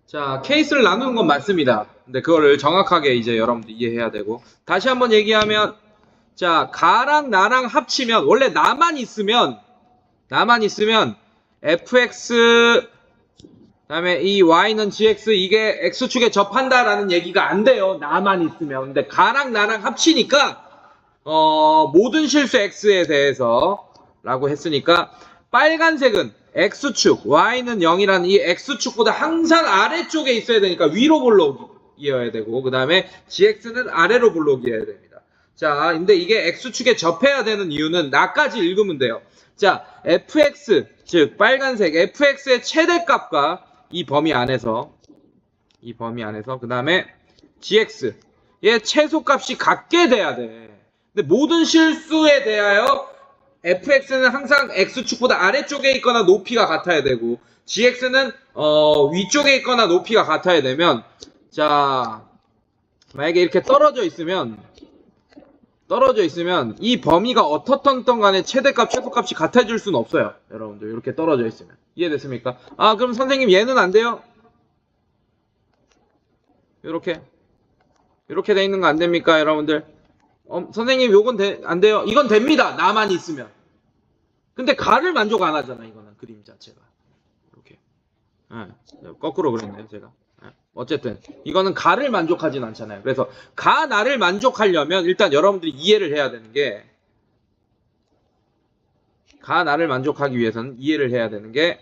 자, 케이스를 나누는 건 맞습니다. 근데 그거를 정확하게 이제 여러분들 이해해야 되고. 다시 한번 얘기하면, 자, 가랑 나랑 합치면, 원래 나만 있으면, fx, 그다음에 이 y는 gx, 이게 x축에 접한다라는 얘기가 안 돼요. 나만 있으면. 근데 가랑 나랑 합치니까, 모든 실수 x에 대해서, 라고 했으니까, 빨간색은 x축, y는 0이라는 이 x축보다 항상 아래쪽에 있어야 되니까 위로 볼록이어야 되고, 그 다음에 gx는 아래로 볼록이어야 됩니다. 자, 근데 이게 x축에 접해야 되는 이유는 나까지 읽으면 돼요. 자, fx, 즉 빨간색 fx의 최대값과 이 범위 안에서, 그 다음에 gx의 최소값이 같게 돼야 돼. 근데 모든 실수에 대하여 fx는 항상 x축보다 아래쪽에 있거나 높이가 같아야 되고, gx는 위쪽에 있거나 높이가 같아야 되면, 자, 만약에 이렇게 떨어져 있으면 이 범위가 어떻든 간에 최대값, 최소값이 같아질 수는 없어요. 여러분들 이렇게 떨어져 있으면. 이해됐습니까? 아, 그럼 선생님 얘는 안 돼요? 이렇게 돼 있는 거 안 됩니까, 여러분들? 선생님 요건 안 돼요? 이건 됩니다. 나만 있으면. 근데 가를 만족 안 하잖아, 이거는 그림 자체가. 이렇게. 거꾸로 그랬네요, 제가. 어쨌든 이거는 가를 만족하진 않잖아요. 그래서 가 나를 만족하려면 일단 여러분들이 이해를 해야 되는 게, 가 나를 만족하기 위해서는 이해를 해야 되는 게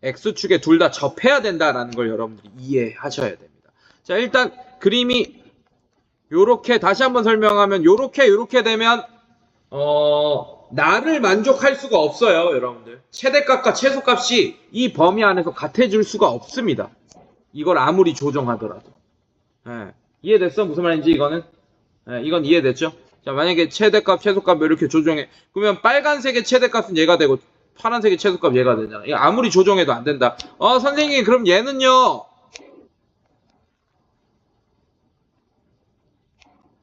x축에 둘 다 접해야 된다라는 걸 여러분들이 이해하셔야 됩니다. 자, 일단 그림이 요렇게, 다시 한번 설명하면 요렇게 되면 나를 만족할 수가 없어요, 여러분들. 최대값과 최소값이 이 범위 안에서 같아질 수가 없습니다. 이걸 아무리 조정하더라도. 이해됐어? 무슨 말인지 이거는? 이건 이해됐죠? 자, 만약에 최대값, 최소값 이렇게 조정해. 그러면 빨간색의 최대값은 얘가 되고 파란색의 최소값 얘가 되잖아. 이거 아무리 조정해도 안 된다. 선생님, 그럼 얘는요?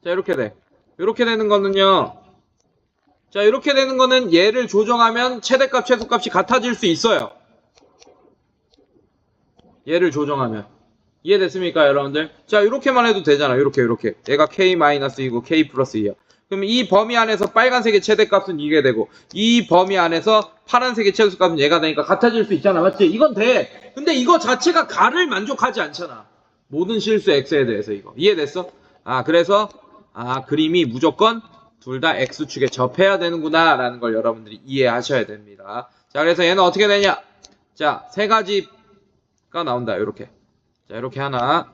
자, 이렇게 돼. 이렇게 되는 거는요. 자, 이렇게 되는 거는 얘를 조정하면 최대값, 최소값이 같아질 수 있어요. 얘를 조정하면. 이해됐습니까, 여러분들? 자, 이렇게만 해도 되잖아. 이렇게. 얘가 k-2고 k 플러스 2야. 그럼 이 범위 안에서 빨간색의 최대값은 이게 되고, 이 범위 안에서 파란색의 최소값은 얘가 되니까 같아질 수 있잖아. 맞지? 이건 돼. 근데 이거 자체가 가를 만족하지 않잖아. 모든 실수 x에 대해서 이거. 이해됐어? 그래서, 그림이 무조건 둘 다 x축에 접해야 되는구나 라는 걸 여러분들이 이해하셔야 됩니다. 자, 그래서 얘는 어떻게 되냐? 자, 세 가지가 나온다. 이렇게. 자, 이렇게 하나.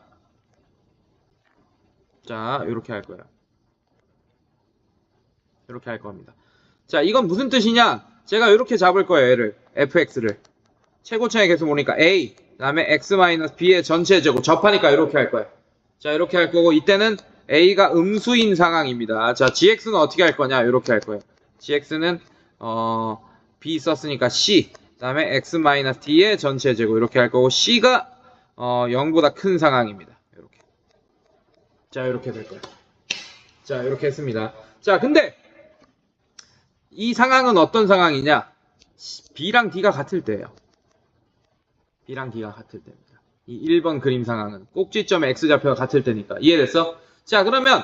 자, 이렇게 할 거예요. 이렇게 할 겁니다. 자, 이건 무슨 뜻이냐? 제가 이렇게 잡을 거예요, 얘를. fx를. 최고차의 계수 보니까 a, 그 다음에 x-b의 전체 제곱. 접하니까 이렇게 할 거예요. 자, 이렇게 할 거고, 이때는 a가 음수인 상황입니다. 자, gx는 어떻게 할 거냐? 이렇게 할 거예요. gx는, b 썼으니까 c, 그 다음에 x-t의 전체 제곱. 이렇게 할 거고, c가 0보다 큰 상황입니다. 이렇게. 자, 이렇게 될 거예요. 자, 이렇게 했습니다. 자, 근데 이 상황은 어떤 상황이냐? B랑 D가 같을 때예요. B랑 D가 같을 때입니다. 이 1번 그림 상황은 꼭지점의 X좌표가 같을 때니까. 이해됐어? 자, 그러면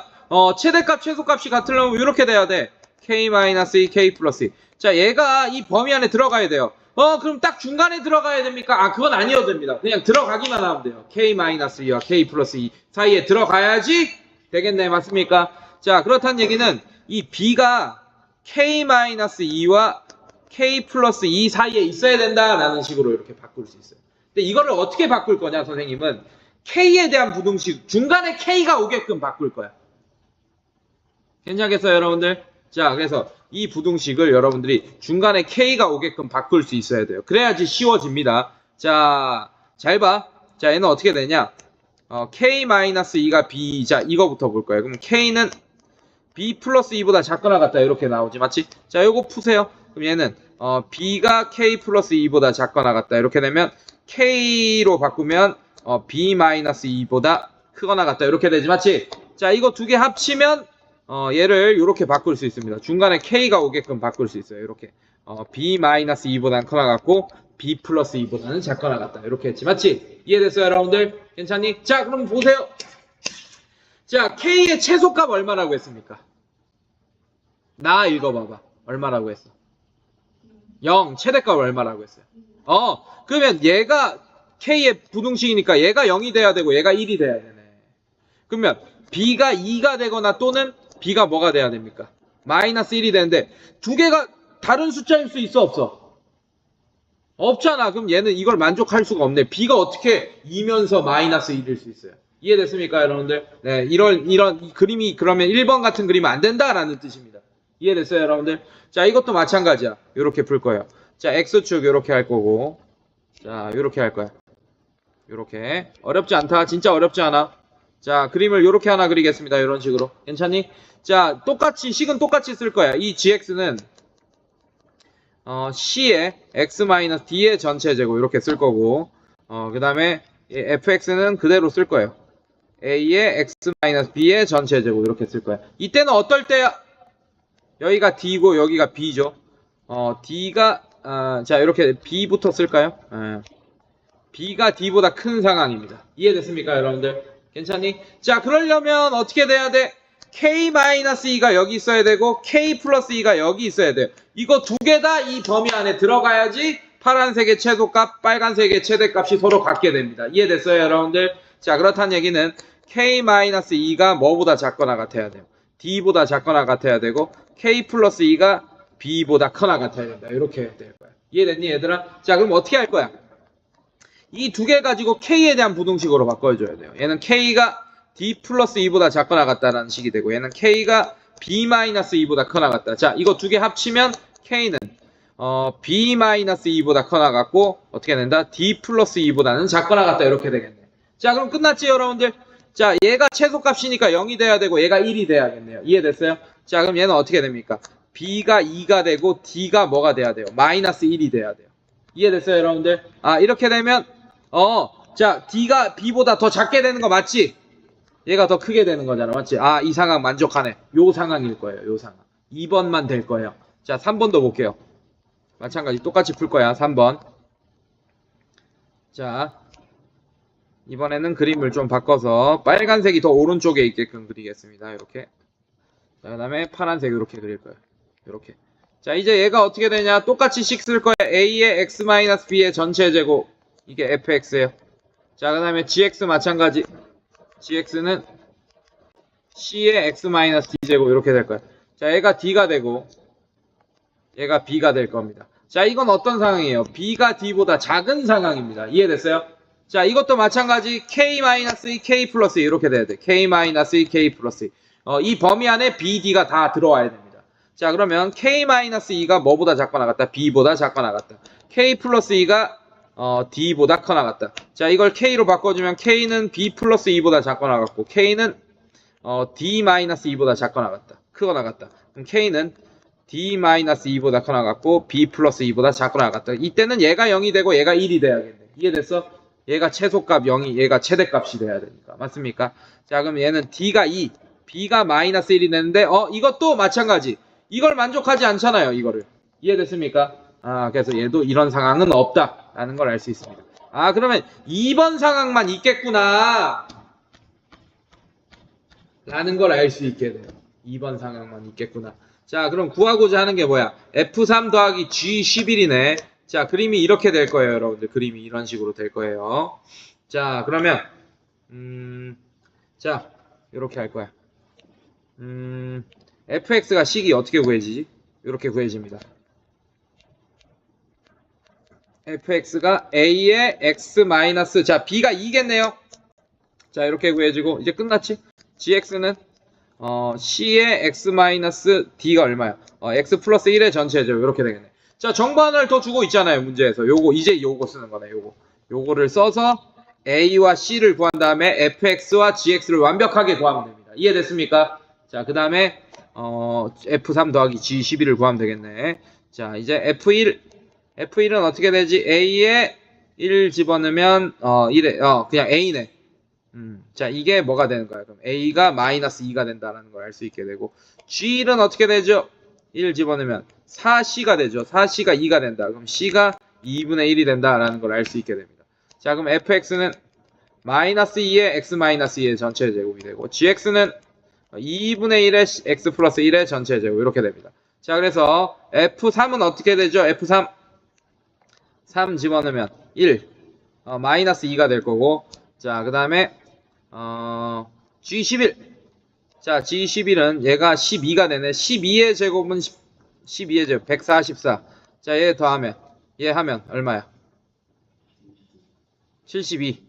최대값, 최소값이 같으려면 이렇게 돼야 돼. K-2, K 플러스 2. 자, 얘가 이 범위 안에 들어가야 돼요. 그럼 딱 중간에 들어가야 됩니까? 그건 아니어도 됩니다. 그냥 들어가기만 하면 돼요. K-2와 K 플러스 2 사이에 들어가야지 되겠네. 맞습니까? 자, 그렇다는 얘기는 이 B가 K-2와 K 플러스 2 사이에 있어야 된다라는 식으로 이렇게 바꿀 수 있어요. 근데 이거를 어떻게 바꿀 거냐, 선생님은? K에 대한 부등식, 중간에 K가 오게끔 바꿀 거야. 괜찮겠어요, 여러분들? 자, 그래서 이 부등식을 여러분들이 중간에 K가 오게끔 바꿀 수 있어야 돼요. 그래야지 쉬워집니다. 자, 잘 봐. 자, 얘는 어떻게 되냐? K-2가 B. 자, 이거부터 볼 거예요. 그럼 K는 B 플러스 2보다 작거나 같다. 이렇게 나오지, 맞지? 자, 요거 푸세요. 그럼 얘는, B가 K 플러스 2보다 작거나 같다. 이렇게 되면, K로 바꾸면, B 마이너스 2보다 크거나 같다. 이렇게 되지, 맞지? 자, 이거 두 개 합치면, 얘를 이렇게 바꿀 수 있습니다. 중간에 K가 오게끔 바꿀 수 있어요. 이렇게. b-2보다는 커나 같고 b 플러스 2보다는 작거나 같다. 이렇게 했지. 맞지? 이해됐어요, 여러분들? 괜찮니? 자, 그럼 보세요. 자, k의 최소값 얼마라고 했습니까? 나 읽어봐봐. 얼마라고 했어? 0. 최대값 얼마라고 했어요? 그러면 얘가 k의 부등식이니까 얘가 0이 돼야 되고 얘가 1이 돼야 되네. 그러면 b가 2가 되거나 또는 b가 뭐가 돼야 됩니까? 마이너스 1이 되는데 두 개가 다른 숫자일 수 있어 없어? 없잖아. 그럼 얘는 이걸 만족할 수가 없네. b가 어떻게 2면서 마이너스 1일 수 있어요? 이해됐습니까, 여러분들? 네, 이런 그림이 그러면 1번 같은 그림은 안 된다라는 뜻입니다. 이해됐어요, 여러분들? 자, 이것도 마찬가지야. 이렇게 풀 거예요. 자, x축 이렇게 할 거고, 자, 이렇게 할 거야. 이렇게 어렵지 않다. 진짜 어렵지 않아. 자, 그림을 이렇게 하나 그리겠습니다. 이런 식으로. 괜찮니? 자, 똑같이 식은 똑같이 쓸 거야. 이 gx는 c의 x-d의 전체 제곱 이렇게 쓸 거고, 그 다음에 fx는 그대로 쓸 거예요. a의 x-b의 전체 제곱 이렇게 쓸 거야. 이때는 어떨 때야? 여기가 d고 여기가 b죠. d가 자, 이렇게 b부터 쓸까요? b가 d보다 큰 상황입니다. 이해됐습니까, 여러분들? 괜찮니? 자, 그러려면 어떻게 돼야 돼? k-2가 여기 있어야 되고 k 플러스 2가 여기 있어야 돼요. 이거 두 개 다 이 범위 안에 들어가야지 파란색의 최소값, 빨간색의 최대값이 서로 같게 됩니다. 이해됐어요, 여러분들? 자, 그렇다는 얘기는 k-2가 뭐보다 작거나 같아야 돼요. d보다 작거나 같아야 되고 k 플러스 2가 b보다 커나 같아야 된다. 이렇게 될 거야. 이해됐니, 얘들아? 자, 그럼 어떻게 할 거야? 이 두 개 가지고 k에 대한 부등식으로 바꿔줘야 돼요. 얘는 k가 d 플러스 2보다 작거나 같다라는 식이 되고 얘는 k가 b 마이너스 2보다 커나 같다. 자, 이거 두 개 합치면 k는 b 마이너스 2보다 커나 같고 어떻게 된다? d 플러스 2보다는 작거나 같다. 이렇게 되겠네. 자, 그럼 끝났지, 여러분들? 자, 얘가 최소값이니까 0이 돼야 되고 얘가 1이 돼야겠네요. 이해됐어요? 자, 그럼 얘는 어떻게 됩니까? b가 2가 되고 d가 뭐가 돼야 돼요? 마이너스 1이 돼야 돼요. 이해됐어요, 여러분들? 이렇게 되면 자, d가 b보다 더 작게 되는 거 맞지? 얘가 더 크게 되는 거잖아, 맞지? 이 상황 만족하네. 요 상황일 거예요, 요 상황. 2번만 될 거예요. 자, 3번도 볼게요. 마찬가지 똑같이 풀 거야, 3번. 자, 이번에는 그림을 좀 바꿔서 빨간색이 더 오른쪽에 있게끔 그리겠습니다. 이렇게. 자, 그 다음에 파란색 이렇게 그릴 거예요. 이렇게. 자, 이제 얘가 어떻게 되냐? 똑같이 식 쓸 거예요. a의 x-b의 전체 제곱. 이게 fx예요. 자, 그 다음에 gx 마찬가지. gx는 c의 x-d 제곱 이렇게 될 거예요. 자, 얘가 d가 되고 얘가 b가 될 겁니다. 자, 이건 어떤 상황이에요? b가 d보다 작은 상황입니다. 이해됐어요? 자, 이것도 마찬가지 k-2, k 플러스 2 이렇게 돼야 돼. k-2, k 플러스 2. 이 범위 안에 b, d가 다 들어와야 됩니다. 자, 그러면 k-2가 뭐보다 작거나 같다? b보다 작거나 같다. k 플러스 2가 d보다 커나 같다. 자, 이걸 k로 바꿔주면 k는 b 플러스 2보다 작거나 같고 k는 d-2보다 작거나 같다. 크거나 같다. 그럼 k는 d-2보다 커나 같고 b 플러스 2보다 작거나 같다. 이때는 얘가 0이 되고 얘가 1이 돼야겠네. 이해됐어? 얘가 최소값 0이 얘가 최대값이 돼야 되니까. 맞습니까? 자, 그럼 얘는 d가 2, b가 마이너스 1이 되는데 이것도 마찬가지. 이걸 만족하지 않잖아요, 이거를. 이해됐습니까? 그래서 얘도 이런 상황은 없다라는 걸 알 수 있습니다. 그러면 2번 상황만 있겠구나 라는 걸 알 수 있게 돼요. 2번 상황만 있겠구나. 자, 그럼 구하고자 하는 게 뭐야? F3 더하기 G11이네. 자, 그림이 이렇게 될 거예요, 여러분들. 그림이 이런 식으로 될 거예요. 자, 그러면 자, 이렇게 할 거야. fx가 식이 어떻게 구해지지? 이렇게 구해집니다. fx가 a의 x 마이너스 자 b가 2겠네요. 자, 이렇게 구해지고 이제 끝났지? gx는 c의 x 마이너스 d가 얼마야? x 플러스 1의 전체죠. 이렇게 되겠네. 자, 정반을 더 주고 있잖아요, 문제에서. 이제 요거 쓰는 거네. 요거를 써서 a와 c를 구한 다음에 fx와 gx를 완벽하게 구하면 됩니다. 이해됐습니까? 자, 그 다음에 f3 더하기 g12를 구하면 되겠네. 자, 이제 f1은 어떻게 되지? a에 1 집어넣으면 1에 그냥 a네. 자, 이게 뭐가 되는 거야? 그럼 a가 마이너스 2가 된다는 걸 알 수 있게 되고 g1은 어떻게 되죠? 1 집어넣으면 4C가 되죠. 4C가 2가 된다. 그럼 C가 2분의 1이 된다라는 걸 알 수 있게 됩니다. 자, 그럼 fx는 마이너스 2의 x 마이너스 2의 전체 제곱이 되고 gx는 2분의 1의 x 플러스 1의 전체 제곱 이렇게 됩니다. 자, 그래서 f3은 어떻게 되죠? f3 3 집어넣으면 1 마이너스 2가 될 거고, 자, 그 다음에 g11 자, g11은 얘가 12가 되네. 12의 제곱은 12의 제곱 144. 자, 얘 더하면 얘 하면 얼마야? 72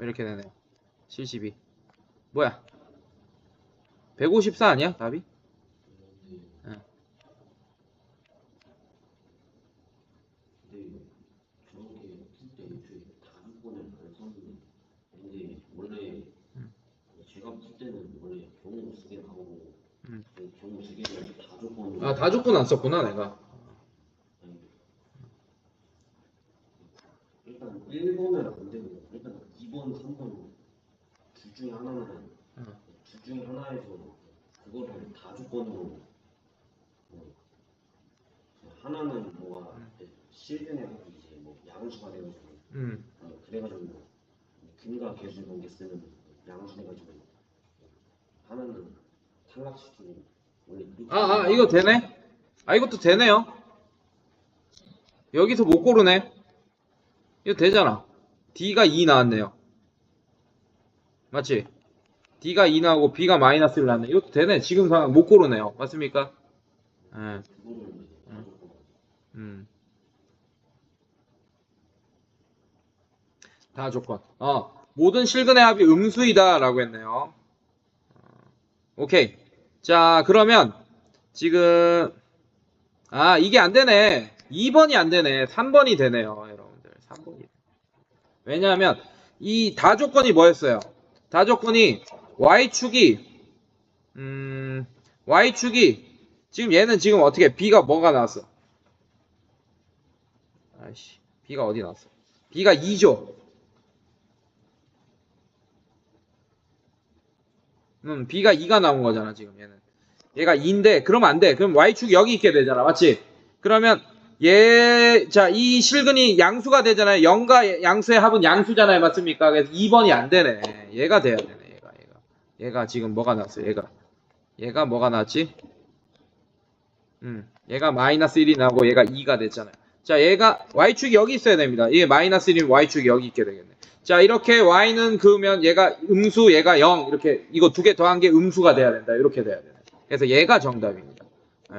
이렇게 되네요. 72 뭐야? 154 아니야? 답이? 응. 아, 다 조건 안 썼구나 내가. 일단 1번은 안 되고 일단 2번, 3번 둘 중에 하나는 둘 중에 하나에서 그거를 다 조건으로 하나는 뭐가 실근에 이제 뭐 양수가 되어가지고 그래가지고 근과 계수 이런 게 쓰는 양수 돼가지고 하나는 탈락시키고 원래 이거 되네? 이것도 되네요. 여기서 못 고르네. 이거 되잖아. D가 2 나왔네요. 맞지? D가 2 나오고 B가 마이너스 1 나왔네. 이것도 되네. 지금 상황 못 고르네요. 맞습니까? 예. 다 조건. 모든 실근의 합이 음수이다 라고 했네요. 오케이. 자, 그러면 지금 이게 안 되네. 2번이 안 되네. 3번이 되네요. 여러분들. 3번이. 왜냐하면 이 다조건이 뭐였어요? 다조건이 y축이 지금 얘는 지금 어떻게 B가 뭐가 나왔어? B가 어디 나왔어? B가 2죠. B가 2가 나온 거잖아, 지금 얘는. 얘가 2인데, 그러면 안 돼. 그럼 Y축이 여기 있게 되잖아. 맞지? 그러면 이 실근이 양수가 되잖아요. 0과 양수의 합은 양수잖아요. 맞습니까? 그래서 2번이 안 되네. 얘가 돼야 되네. 얘가 지금 뭐가 나왔어요? 얘가 뭐가 나왔지? 얘가 마이너스 1이 나오고 얘가 2가 됐잖아요. 자, 얘가 Y축이 여기 있어야 됩니다. 얘 마이너스 1이면 Y축이 여기 있게 되겠네. 자, 이렇게 Y는 그으면 얘가 음수, 얘가 0, 이렇게, 이거 두 개 더한 게 음수가 돼야 된다. 이렇게 돼야 되네. 그래서 얘가 정답입니다.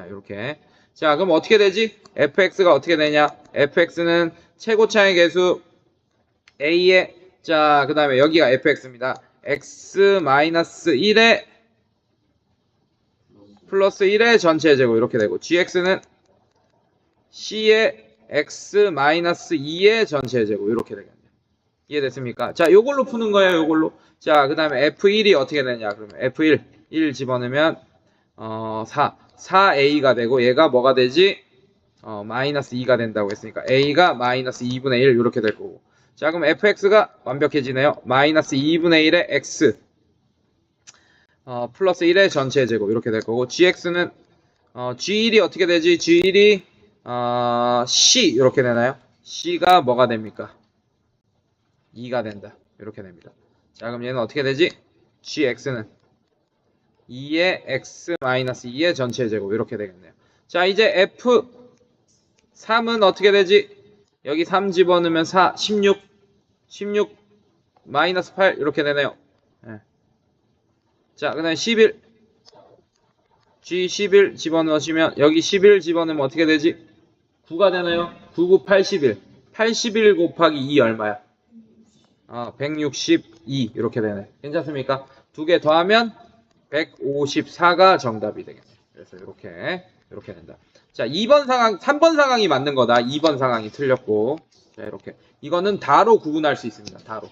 이렇게. 자, 그럼 어떻게 되지? fx가 어떻게 되냐? fx는 최고차의 개수 a의, 자, 그 다음에 여기가 fx입니다. x-1의 플러스 1의 전체 제곱 이렇게 되고, gx는 c의 x-2의 전체 제곱 이렇게 되겠네요. 이해됐습니까? 자, 요걸로 푸는 거예요, 요걸로. 자, 그 다음에 F1이 어떻게 되냐? 그러면 F1, 1 집어넣으면, 4A가 되고, 얘가 뭐가 되지? 마이너스 2가 된다고 했으니까, A가 마이너스 2분의 1, 이렇게 될 거고. 자, 그럼 FX가 완벽해지네요. 마이너스 2분의 1의 X, 플러스 1의 전체 제곱, 이렇게 될 거고, GX는, G1이 어떻게 되지? G1이, C, 이렇게 되나요? C가 뭐가 됩니까? 2가 된다. 이렇게 됩니다. 자, 그럼 얘는 어떻게 되지? gx는 2의 x-2의 전체 제곱 이렇게 되겠네요. 자, 이제 f3은 어떻게 되지? 여기 3 집어넣으면 4, 16 마이너스 8 이렇게 되네요. 자, 그 다음에 11 g11 집어넣으시면 여기 11 집어넣으면 어떻게 되지? 9가 되나요? 9, 9, 81 81 곱하기 2 얼마야? 162 이렇게 되네. 괜찮습니까? 두 개 더하면 154가 정답이 되겠네. 그래서 이렇게 된다. 자, 2번 상황, 3번 상황이 맞는 거다. 2번 상황이 틀렸고. 자, 이렇게. 이거는 다로 구분할 수 있습니다. 다로.